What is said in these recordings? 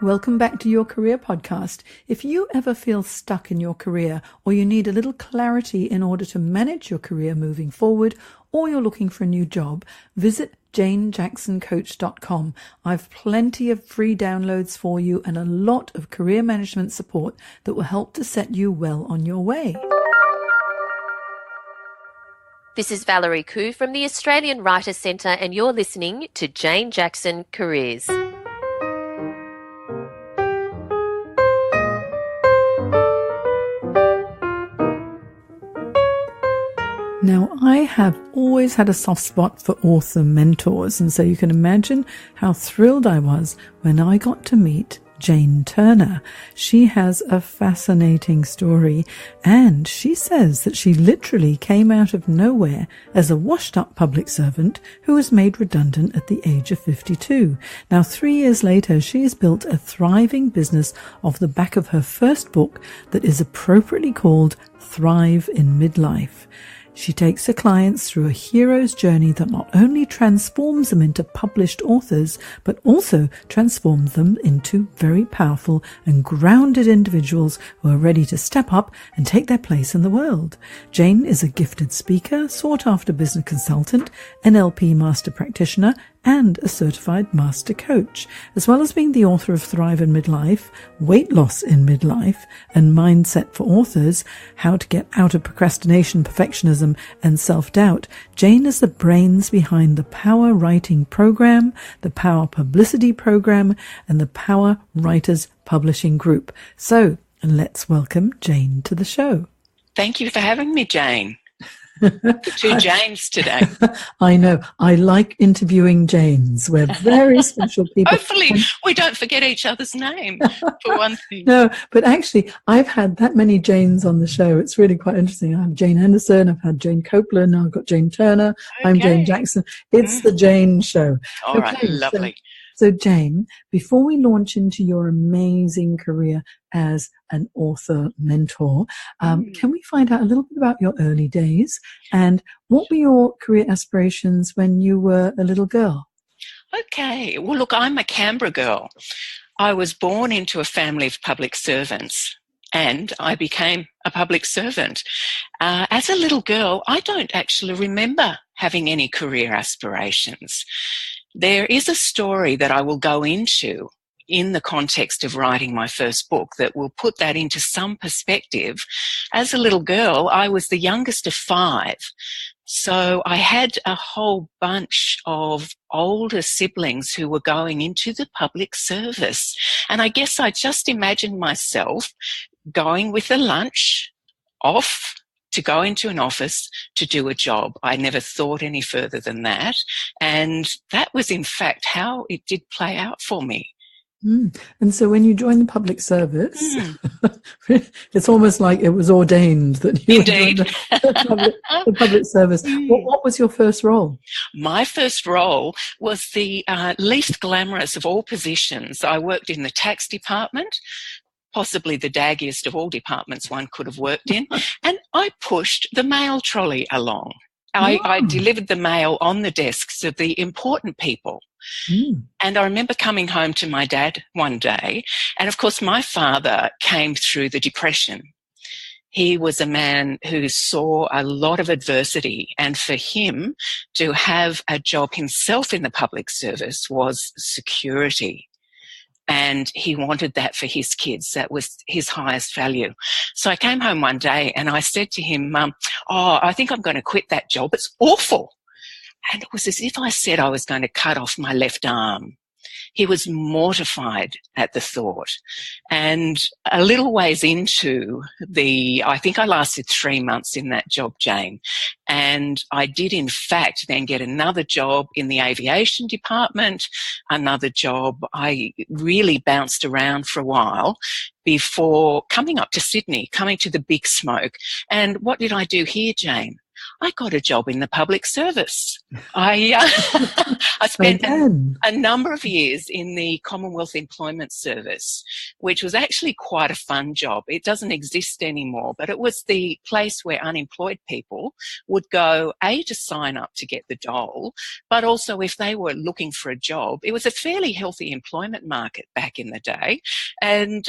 Welcome back to Your Career Podcast. If you ever feel stuck in your career, or you need a little clarity in order to manage your career moving forward, or you're looking for a new job, visit janejacksoncoach.com. I've plenty of free downloads for you and a lot of career management support that will help to set you well on your way. This is Valerie Cove from the Australian Writers Centre, and you're listening to Jane Jackson Careers. Now, I have always had a soft spot for author mentors, and so you can imagine how thrilled I was when I got to meet Jane Turner. She has a fascinating story, and she says that she literally came out of nowhere as a washed-up public servant who was made redundant at the age of 52. Now, 3 years later, she has built a thriving business off the back of her first book that is appropriately called Thrive in Midlife. She takes her clients through a hero's journey that not only transforms them into published authors, but also transforms them into very powerful and grounded individuals who are ready to step up and take their place in the world. Jane is a gifted speaker, sought-after business consultant, NLP master practitioner, and a certified master coach, as well as being the author of Thrive in Midlife, Weight Loss in Midlife, and Mindset for Authors, How to Get Out of Procrastination, Perfectionism, and Self-Doubt. Jane is the brains behind the Power Writing Program, the Power Publicity Program, and the Power Writers Publishing Group. So, let's welcome Jane to the show. Thank you for having me, Jane. Two Janes today. I know. I like interviewing Janes. We're very special people. Hopefully we don't forget each other's name, for one thing. No, but actually, I've had that many Janes on the show. It's really quite interesting. I have Jane Henderson, I've had Jane Copeland, now I've got Jane Turner, okay. I'm Jane Jackson. It's the Jane Show. All right, lovely. So Jane, before we launch into your amazing career as an author mentor, can we find out a little bit about your early days and what were your career aspirations when you were a little girl? Okay. Well, look, I'm a Canberra girl. I was born into a family of public servants and I became a public servant. As a little girl, I don't actually remember having any career aspirations. There is a story that I will go into in the context of writing my first book that will put that into some perspective. As a little girl, I was the youngest of 5. So I had a whole bunch of older siblings who were going into the public service. And I guess I just imagined myself going with a lunch off to go into an office to do a job. I never thought any further than that. And that was, in fact, how it did play out for me. And so when you joined the public service, it's almost like it was ordained that you Indeed. Would join the public service. What was your first role? My first role was the least glamorous of all positions. I worked in the tax department, possibly the daggiest of all departments one could have worked in, and I pushed the mail trolley along. I delivered the mail on the desks of the important people. And I remember coming home to my dad one day, and of course my father came through the Depression. He was a man who saw a lot of adversity, and for him to have a job himself in the public service was security. And he wanted that for his kids. That was his highest value. So I came home one day and I said to him, I think I'm going to quit that job. It's awful. And it was as if I said I was going to cut off my left arm. He was mortified at the thought. And a little ways into I think I lasted 3 months in that job, Jane. And I did, in fact, then get another job in the aviation department, another job. I really bounced around for a while before coming up to Sydney, coming to the big smoke. And what did I do here, Jane? I got a job in the public service. I I spent a number of years in the Commonwealth Employment Service, which was actually quite a fun job. It doesn't exist anymore, but it was the place where unemployed people would go, A, to sign up to get the dole, but also if they were looking for a job. It was a fairly healthy employment market back in the day. And,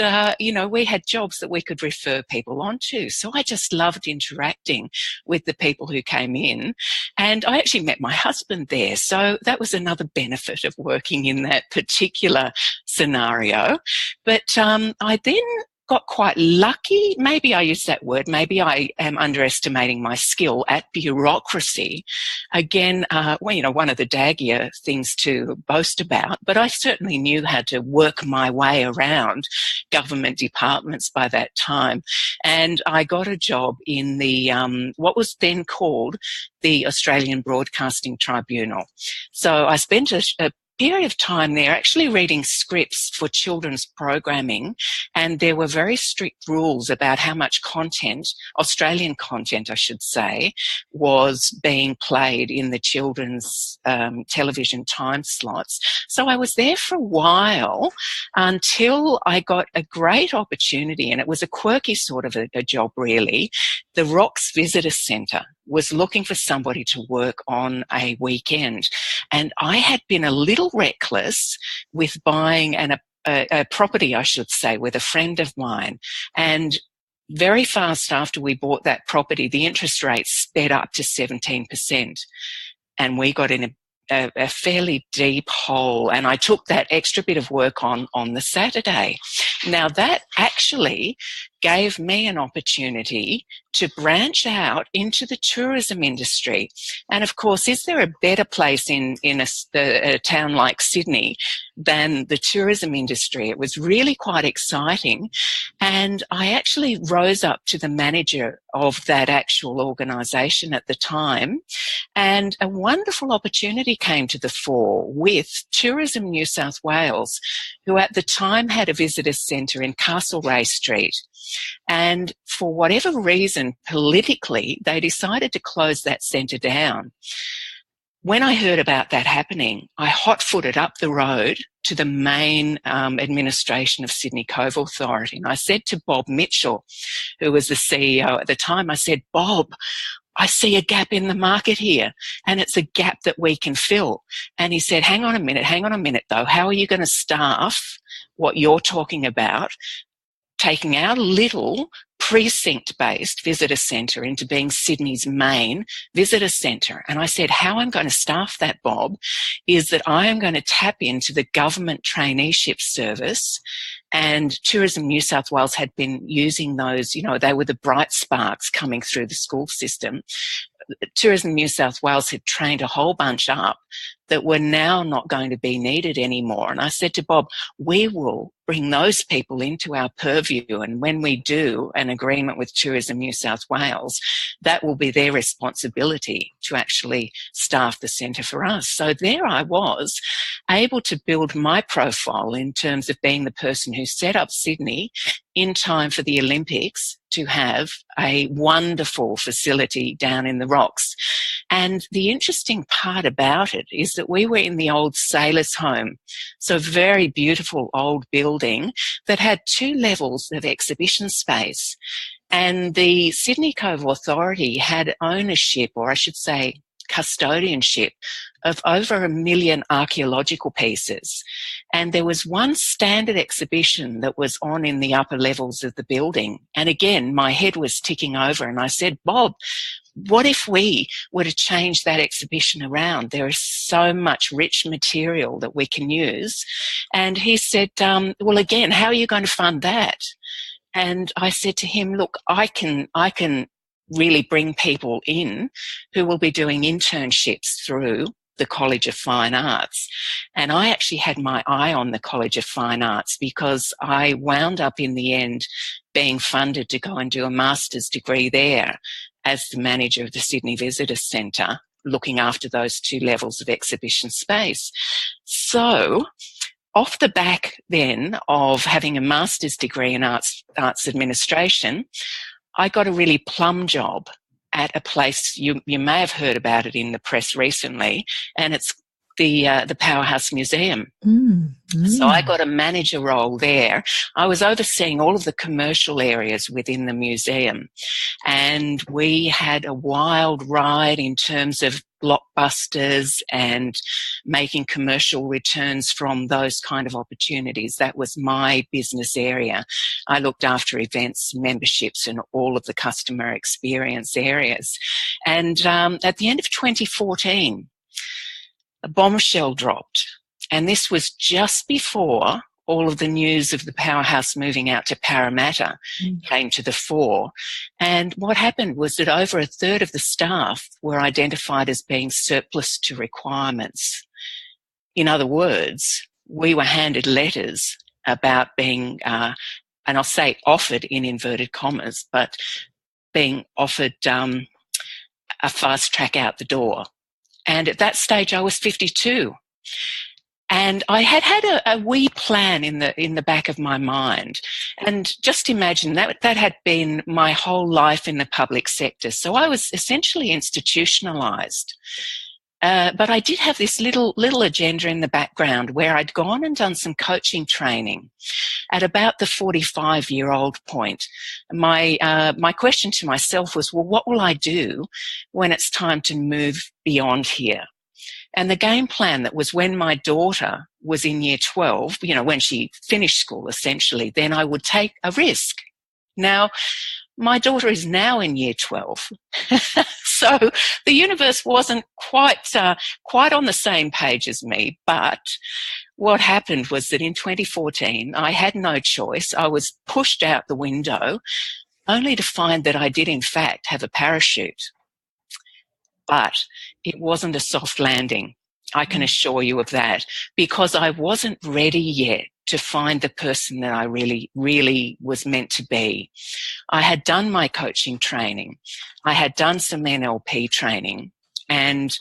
we had jobs that we could refer people onto. So I just loved interacting with the people who came in. And I actually met my husband there. So that was another benefit of working in that particular scenario. But I then got quite lucky. Maybe I use that word. Maybe I am underestimating my skill at bureaucracy. Again, one of the daggier things to boast about, but I certainly knew how to work my way around government departments by that time. And I got a job in the what was then called the Australian Broadcasting Tribunal. So I spent a period of time there actually reading scripts for children's programming, and there were very strict rules about how much content, Australian content I should say, was being played in the children's television time slots. So I was there for a while until I got a great opportunity, and it was a quirky sort of a job really. The Rocks Visitor Centre was looking for somebody to work on a weekend, and I had been a little reckless with buying a property, I should say, with a friend of mine. And very fast after we bought that property, the interest rate sped up to 17%. And we got in a fairly deep hole. And I took that extra bit of work on the Saturday. Now, that actually gave me an opportunity to branch out into the tourism industry. And of course, is there a better place in a town like Sydney than the tourism industry? It was really quite exciting. And I actually rose up to the manager of that actual organisation at the time. And a wonderful opportunity came to the fore with Tourism New South Wales, who at the time had a visitor centre in Castlereagh Street. And for whatever reason, politically, they decided to close that centre down. When I heard about that happening, I hot-footed up the road to the main administration of Sydney Cove Authority. And I said to Bob Mitchell, who was the CEO at the time, I said, Bob, I see a gap in the market here, and it's a gap that we can fill. And he said, hang on a minute though. How are you going to staff what you're talking about, taking our little precinct-based visitor centre into being Sydney's main visitor centre? And I said, how I'm going to staff that, Bob, is that I am going to tap into the government traineeship service. And Tourism New South Wales had been using those, they were the bright sparks coming through the school system. Tourism New South Wales had trained a whole bunch up that were now not going to be needed anymore. And I said to Bob, we will bring those people into our purview. And when we do an agreement with Tourism New South Wales, that will be their responsibility to actually staff the centre for us. So there I was, able to build my profile in terms of being the person who set up Sydney in time for the Olympics to have a wonderful facility down in the Rocks. And the interesting part about it is that we were in the old sailors' home, so very beautiful old building that had 2 levels of exhibition space. And the Sydney Cove Authority had ownership, or I should say custodianship, of over 1 million archaeological pieces. And there was one standard exhibition that was on in the upper levels of the building. And again, my head was ticking over, and I said, Bob, what if we were to change that exhibition around? There is so much rich material that we can use. And he said, well, again, how are you going to fund that? And I said to him, look, I can really bring people in who will be doing internships through the College of Fine Arts. And I actually had my eye on the College of Fine Arts because I wound up in the end being funded to go and do a master's degree there as the manager of the Sydney Visitor Centre, looking after those 2 levels of exhibition space. So off the back then of having a master's degree in arts administration, I got a really plum job at a place, you may have heard about it in the press recently, and it's the Powerhouse Museum. So I got a manager role there. I was overseeing all of the commercial areas within the museum, and we had a wild ride in terms of blockbusters and making commercial returns from those kind of opportunities. That was my business area. I looked after events, memberships, and all of the customer experience areas. And at the end of 2014, a bombshell dropped. And this was just before all of the news of the Powerhouse moving out to Parramatta came to the fore. And what happened was that over a third of the staff were identified as being surplus to requirements. In other words, we were handed letters about being, and I'll say offered in inverted commas, but being offered a fast track out the door. And at that stage, I was 52. And I had a wee plan in the back of my mind. And just imagine that had been my whole life in the public sector. So I was essentially institutionalized. But I did have this little agenda in the background where I'd gone and done some coaching training at about the 45-year-old point. My question to myself was, well, what will I do when it's time to move beyond here? And the game plan that was when my daughter was in year 12, when she finished school, essentially, then I would take a risk. Now, my daughter is now in year 12. So the universe wasn't quite on the same page as me. But what happened was that in 2014, I had no choice. I was pushed out the window only to find that I did, in fact, have a parachute. But it wasn't a soft landing. I can assure you of that, because I wasn't ready yet to find the person that I really, really was meant to be. I had done my coaching training. I had done some NLP training, and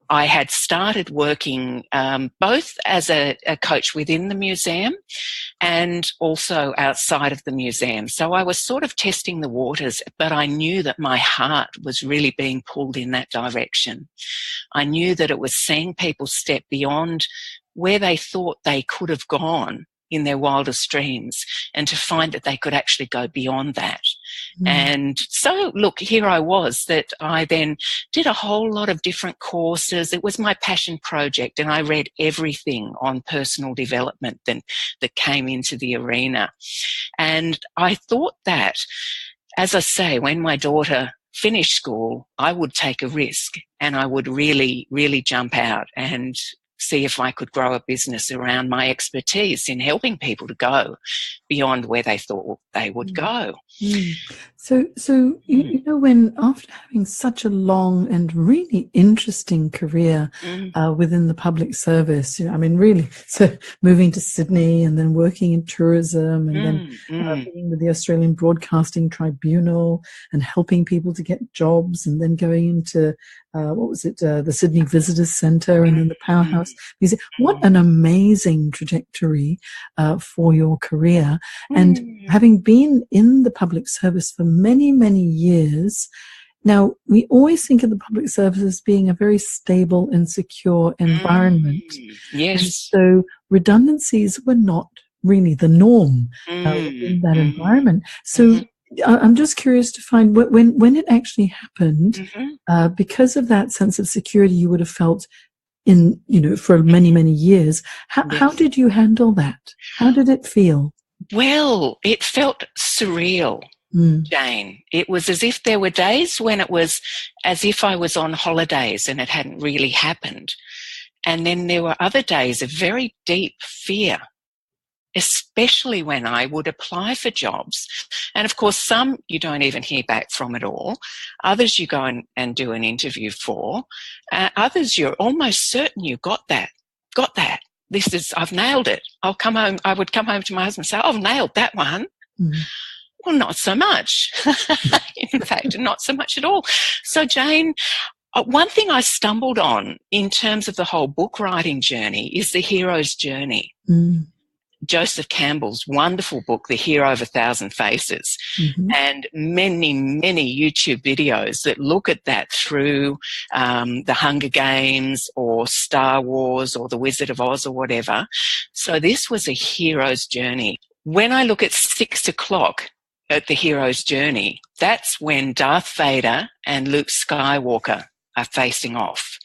I had started working both as a coach within the museum and also outside of the museum. So I was sort of testing the waters, but I knew that my heart was really being pulled in that direction. I knew that it was seeing people step beyond where they thought they could have gone in their wildest dreams, and to find that they could actually go beyond that. And so, look, here I was, that I then did a whole lot of different courses. It was my passion project, and I read everything on personal development that came into the arena. And I thought that, as I say, when my daughter finished school, I would take a risk, and I would really, really jump out and see if I could grow a business around my expertise in helping people to go beyond where they thought they would go. So you know, when after having such a long and really interesting career within the public service, I mean, really, so moving to Sydney and then working in tourism and then being with the Australian Broadcasting Tribunal and helping people to get jobs, and then going into the Sydney Visitors Centre and then the Powerhouse Museum. What an amazing trajectory for your career. And having been in the public service for many, many years, now we always think of the public service as being a very stable and secure environment. Yes. And so redundancies were not really the norm in that environment. So I'm just curious to find when it actually happened, because of that sense of security you would have felt in, for many, many years. How did you handle that? How did it feel? Well, it felt surreal, Jane. It was as if there were days when it was as if I was on holidays and it hadn't really happened. And then there were other days of very deep fear, especially when I would apply for jobs. And of course, some you don't even hear back from at all. Others you go and do an interview for. Others you're almost certain you got that. I've nailed it. I would come home to my husband and say, I've nailed that one. Well, not so much. In fact, not so much at all. So Jane, one thing I stumbled on in terms of the whole book writing journey is the hero's journey. Joseph Campbell's wonderful book, The Hero of a Thousand Faces. and many, many YouTube videos that look at that through the Hunger Games or Star Wars or The Wizard of Oz or whatever. So this was a hero's journey. When I look at 6 o'clock at the hero's journey, that's when Darth Vader and Luke Skywalker are facing off.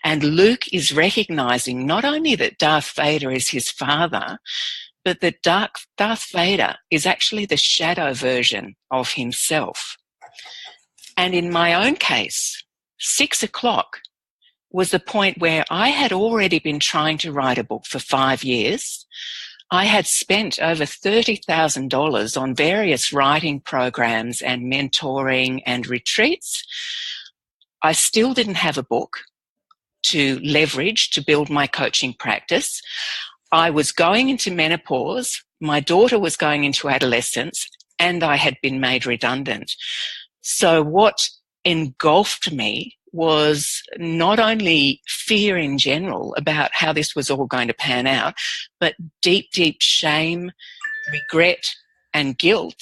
And Luke is recognizing not only that Darth Vader is his father, but that Darth Vader is actually the shadow version of himself. And in my own case, 6 o'clock was the point where I had already been trying to write a book for 5 years. I had spent over $30,000 on various writing programs and mentoring and retreats. I still didn't have a book to leverage to build my coaching practice. I was going into menopause, my daughter was going into adolescence, and I had been made redundant. So what engulfed me was not only fear in general about how this was all going to pan out, but deep, deep shame, regret, and guilt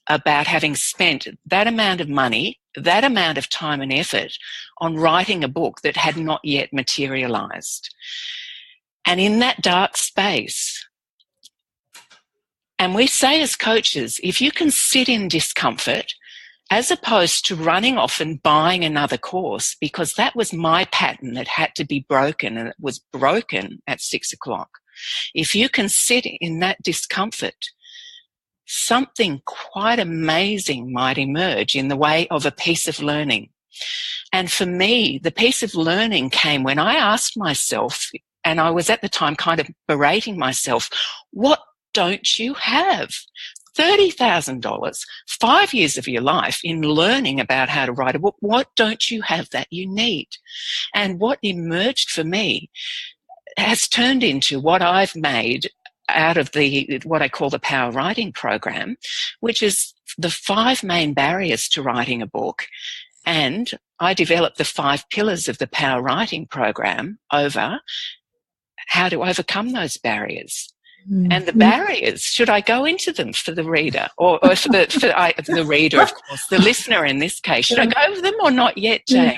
about having spent that amount of money, that amount of time and effort on writing a book that had not yet materialized. And in that dark space, and we say as coaches, if you can sit in discomfort as opposed to running off and buying another course, because that was my pattern that had to be broken, and it was broken at 6 o'clock. If you can sit in that discomfort, something quite amazing might emerge in the way of a piece of learning. And for me, the piece of learning came when I asked myself, and I was at the time kind of berating myself, what don't you have? $30,000, 5 years of your life in learning about how to write a book. What don't you have that you need? And what emerged for me has turned into what I've made out of what I call the Power Writing Program, which is the 5 main barriers to writing a book. And I developed the 5 pillars of the Power Writing Program over how to overcome those barriers. And the barriers, should I go into them for the reader or for the reader, of course, the listener in this case? Should I go over them or not yet, Jane?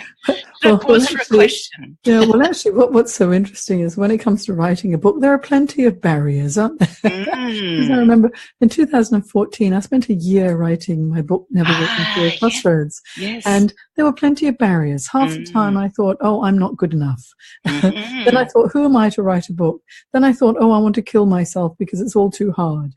Well, pause for a question. Yeah, well, actually, what's so interesting is when it comes to writing a book, there are plenty of barriers, aren't there? Because I remember in 2014, I spent a year writing my book, Navigating Through a Crossroads. Yes. And there were plenty of barriers. Half the time I thought, oh, I'm not good enough. Then I thought, who am I to write a book? Then I thought, oh, I want to kill myself because it's all too hard.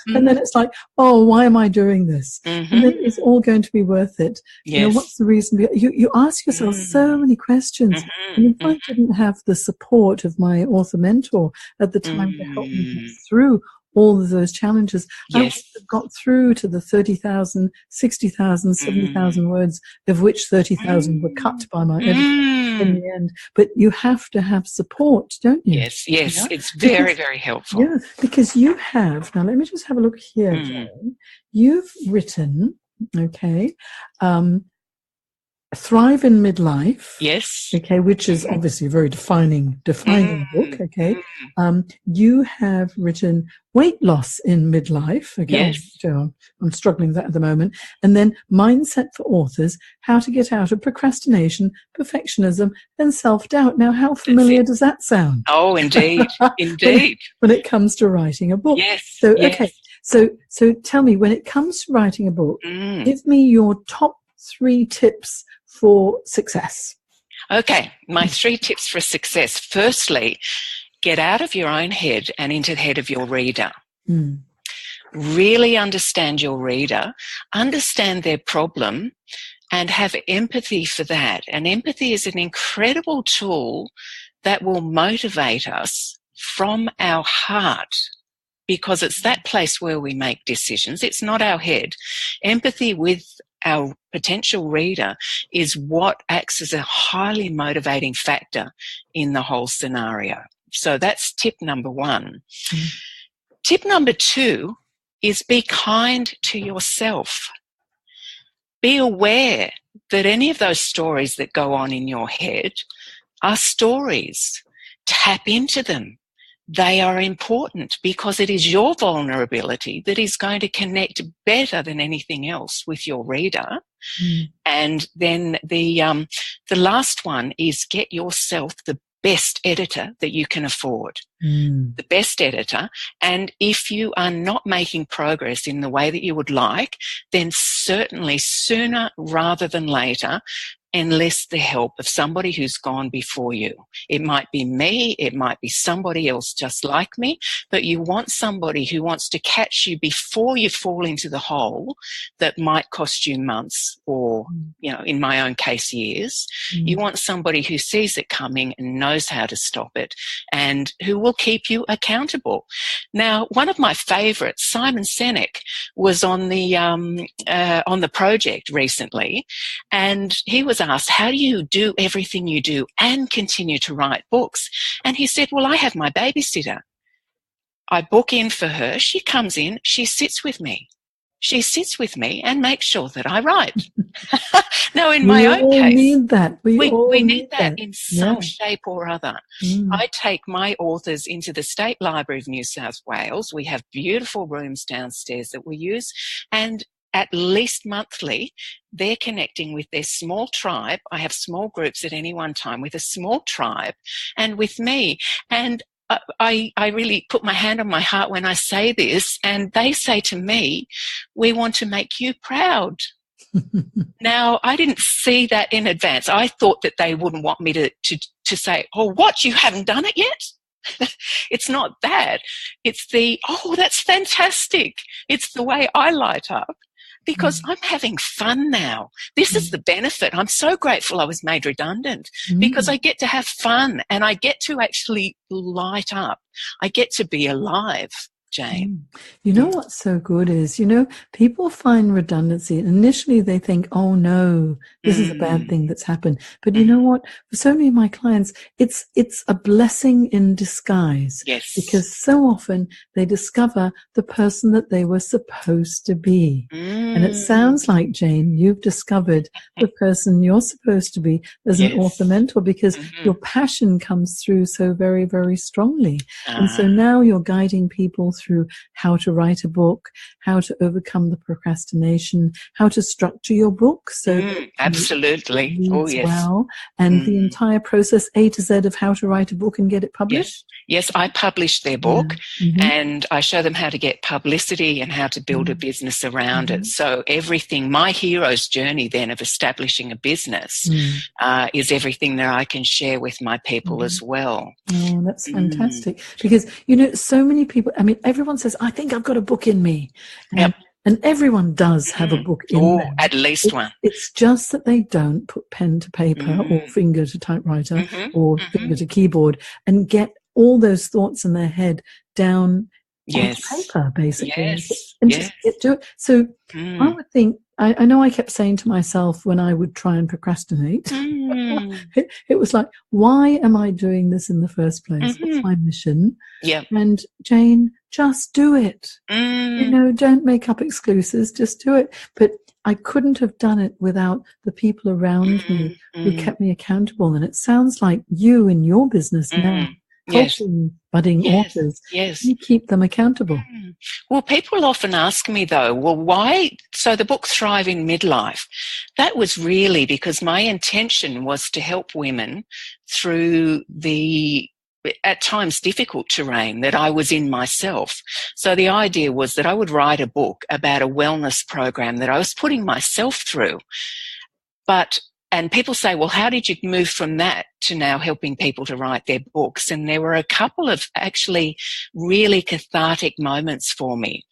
And then it's like, oh, why am I doing this? And then it's all going to be worth it. Yes. You know, what's the reason? You ask yourself so many questions. And if I didn't have the support of my author mentor at the time to help me get through all of those challenges, I would have got through to the 30,000, 60,000, 70,000 words, of which 30,000 were cut by my editor in the end. But you have to have support, don't you? Yes, yes. It's very, very helpful. Yeah, because you have, now let me just have a look here, Jane. You've written, Thrive in Midlife. Yes. Okay, which is obviously a very defining book. Okay. You have written Weight Loss in Midlife. Okay. Yes. So I'm struggling with that at the moment. And then Mindset for Authors, How to Get Out of Procrastination, Perfectionism, and Self-Doubt. Now, how familiar does that sound? Oh, indeed. Indeed. When it comes to writing a book. Yes. So, yes. okay. So tell me, when it comes to writing a book, give me your top 3 tips for success. Okay, my 3 tips for success. Firstly, get out of your own head and into the head of your reader. Really understand your reader, understand their problem, and have empathy for that. And empathy is an incredible tool that will motivate us from our heart, because it's that place where we make decisions. It's not our head. Empathy with our potential reader is what acts as a highly motivating factor in the whole scenario. So that's tip number 1. Tip number 2 is be kind to yourself. Be aware that any of those stories that go on in your head are stories. Tap into them. they are important because it is your vulnerability that is going to connect better than anything else with your reader. And then the last one is get yourself the best editor that you can afford. The best editor. And if you are not making progress in the way that you would like, then certainly sooner rather than later, enlist the help of somebody who's gone before you. It might be me, it might be somebody else just like me, but you want somebody who wants to catch you before you fall into the hole that might cost you months or, in my own case, years. You want somebody who sees it coming and knows how to stop it and who will keep you accountable. Now, one of my favorites, Simon Sinek, was on the project recently, and he was asked, how do you do everything you do and continue to write books? And he said, well, I have my babysitter. I book in for her. She comes in. She sits with me. She sits with me and makes sure that I write. Now, in my own case, need that. We need that in some shape or other. I take my authors into the State Library of New South Wales. We have beautiful rooms downstairs that we use, and at least monthly, they're connecting with their small tribe. I have small groups at any one time with a small tribe and with me. And I really put my hand on my heart when I say this, and they say to me, we want to make you proud. Now, I didn't see that in advance. I thought that they wouldn't want me to say, oh, what, you haven't done it yet? It's not that. It's that's fantastic. It's the way I light up. Because I'm having fun now. This is the benefit. I'm so grateful I was made redundant because I get to have fun and I get to actually light up. I get to be alive, Jane. You know what's so good is, people find redundancy. Initially, they think, oh, no, this is a bad thing that's happened. But you know what? For so many of my clients, it's a blessing in disguise. Yes. Because so often they discover the person that they were supposed to be. And it sounds like, Jane, you've discovered the person you're supposed to be as an author mentor because your passion comes through so very, very strongly. And so now you're guiding people through how to write a book, how to overcome the procrastination, how to structure your book so absolutely well, and the entire process A to Z of how to write a book and get it published. Yes, I publish their book and I show them how to get publicity and how to build a business around it. So everything, my hero's journey then of establishing a business is everything that I can share with my people as well. Oh, that's fantastic. Because, so many people, everyone says, I think I've got a book in me. And everyone does have a book in them. At least one. It's just that they don't put pen to paper or finger to typewriter or finger to keyboard and get all those thoughts in their head down on paper, basically. And just do it. So I would think, I know I kept saying to myself when I would try and procrastinate, it was like, why am I doing this in the first place? What's my mission? And Jane, just do it. Don't make up excuses, just do it. But I couldn't have done it without the people around me who kept me accountable. And it sounds like you in your business now, helping budding authors, you keep them accountable. Well, people often ask me, though, well, why? So the book Thrive in Midlife, that was really because my intention was to help women through the at times difficult terrain that I was in myself. So the idea was that I would write a book about a wellness program that I was putting myself through. And people say, well, how did you move from that to now helping people to write their books? And there were a couple of actually really cathartic moments for me.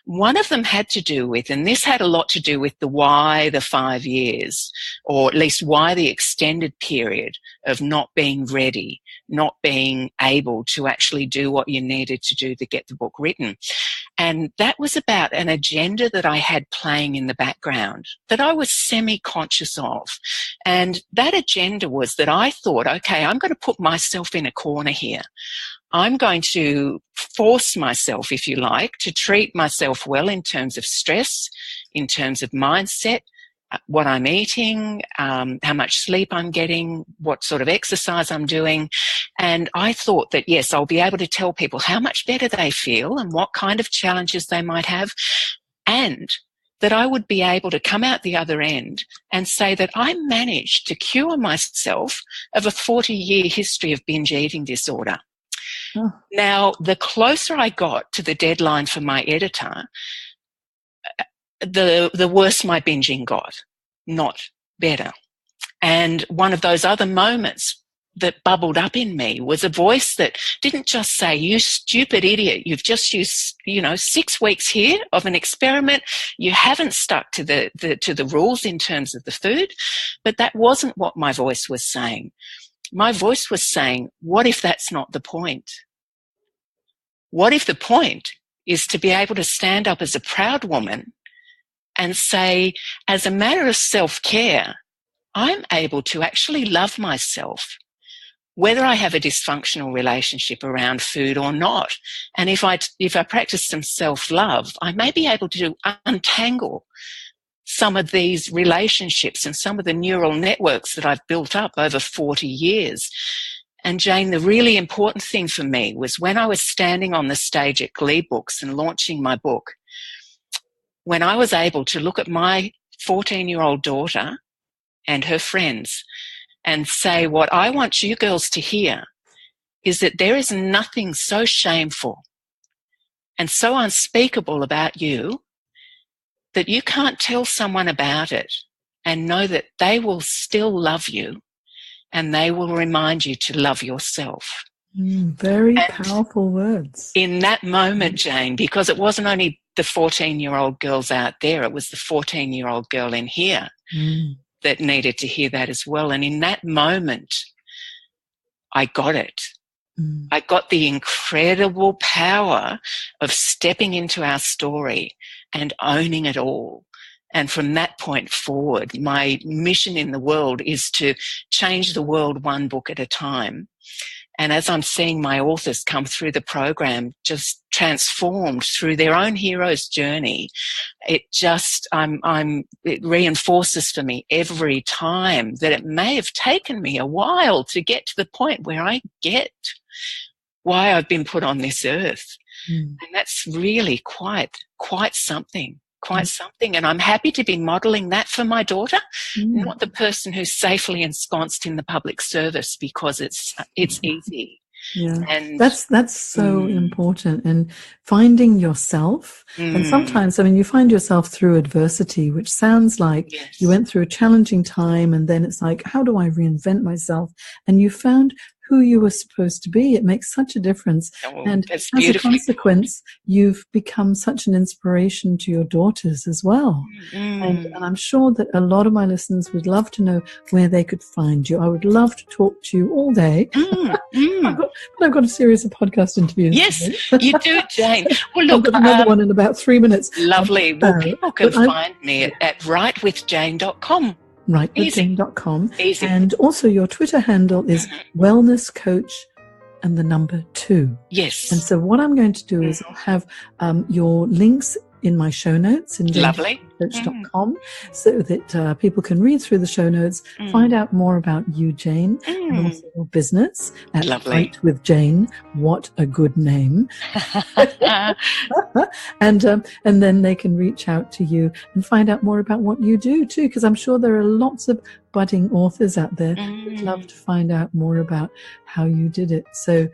One of them had to do with, and this had a lot to do with the why the 5 years, or at least why the extended period of not being ready, not being able to actually do what you needed to do to get the book written. And that was about an agenda that I had playing in the background that I was semi-conscious of. And that agenda was that I thought, okay, I'm going to put myself in a corner here. I'm going to force myself, if you like, to treat myself well in terms of stress, in terms of mindset, what I'm eating, how much sleep I'm getting, what sort of exercise I'm doing. And I thought that, yes, I'll be able to tell people how much better they feel and what kind of challenges they might have, and that I would be able to come out the other end and say that I managed to cure myself of a 40-year history of binge eating disorder. Oh. Now, the closer I got to the deadline for my editor, the worse my binging got, not better. And one of those other moments that bubbled up in me was a voice that didn't just say, "You stupid idiot, you've just used, 6 weeks here of an experiment. You haven't stuck to the rules in terms of the food." But that wasn't what my voice was saying. My voice was saying, what if that's not the point? What if the point is to be able to stand up as a proud woman and say, as a matter of self-care, I'm able to actually love myself, whether I have a dysfunctional relationship around food or not. And if I practice some self-love, I may be able to untangle some of these relationships and some of the neural networks that I've built up over 40 years. And Jane, the really important thing for me was when I was standing on the stage at Glee Books and launching my book, when I was able to look at my 14-year-old daughter and her friends and say, what I want you girls to hear is that there is nothing so shameful and so unspeakable about you that you can't tell someone about it and know that they will still love you and they will remind you to love yourself. Very powerful words. In that moment, Jane, because it wasn't only the 14-year-old girls out there, it was the 14-year-old girl in here that needed to hear that as well. And in that moment, I got it. I got the incredible power of stepping into our story and owning it all. And from that point forward, my mission in the world is to change the world one book at a time. And as I'm seeing my authors come through the program, just transformed through their own hero's journey, it reinforces for me every time that it may have taken me a while to get to the point where I get why I've been put on this earth. And that's really quite something. And I'm happy to be modelling that for my daughter, not the person who's safely ensconced in the public service because it's easy. Yeah, and that's so important. And finding yourself, and sometimes, you find yourself through adversity, which sounds like you went through a challenging time, and then it's like, how do I reinvent myself? And you found who you were supposed to be. It makes such a difference. And as a consequence, you've become such an inspiration to your daughters as well. And I'm sure that a lot of my listeners would love to know where they could find you. I would love to talk to you all day. I've got a series of podcast interviews. Yes, you do, Jane. Well, look, I've got another one in about 3 minutes. Lovely. Well, people can find me at writewithjane.com. writewithjane.com. Easy. And also your Twitter handle is wellness coach and the number 2. Yes. And so what I'm going to do is I'll have your links in my show notes in janecoach.com so that people can read through the show notes, find out more about you, Jane, and also your business at Write with Jane. What a good name. And then they can reach out to you and find out more about what you do too, because I'm sure there are lots of budding authors out there who'd love to find out more about how you did it. So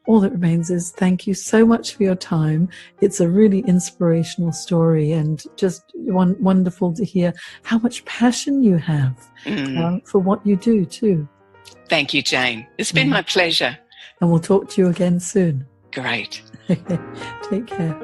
all that remains is thank you so much for your time. It's a really inspirational story and just wonderful to hear how much passion you have for what you do too. Thank you, Jane. It's been my pleasure. And we'll talk to you again soon. Great. Take care.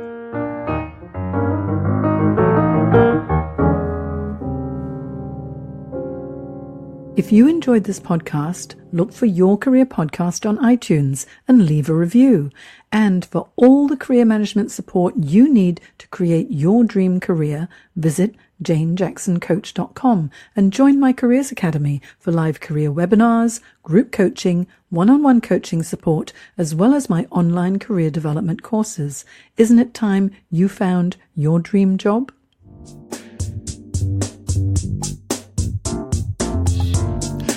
If you enjoyed this podcast, look for Your Career Podcast on iTunes and leave a review. And for all the career management support you need to create your dream career, visit janejacksoncoach.com and join my Careers Academy for live career webinars, group coaching, one-on-one coaching support, as well as my online career development courses. Isn't it time you found your dream job?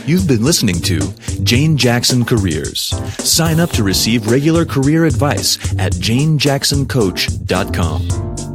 You've been listening to Jane Jackson Careers. Sign up to receive regular career advice at janejacksoncoach.com.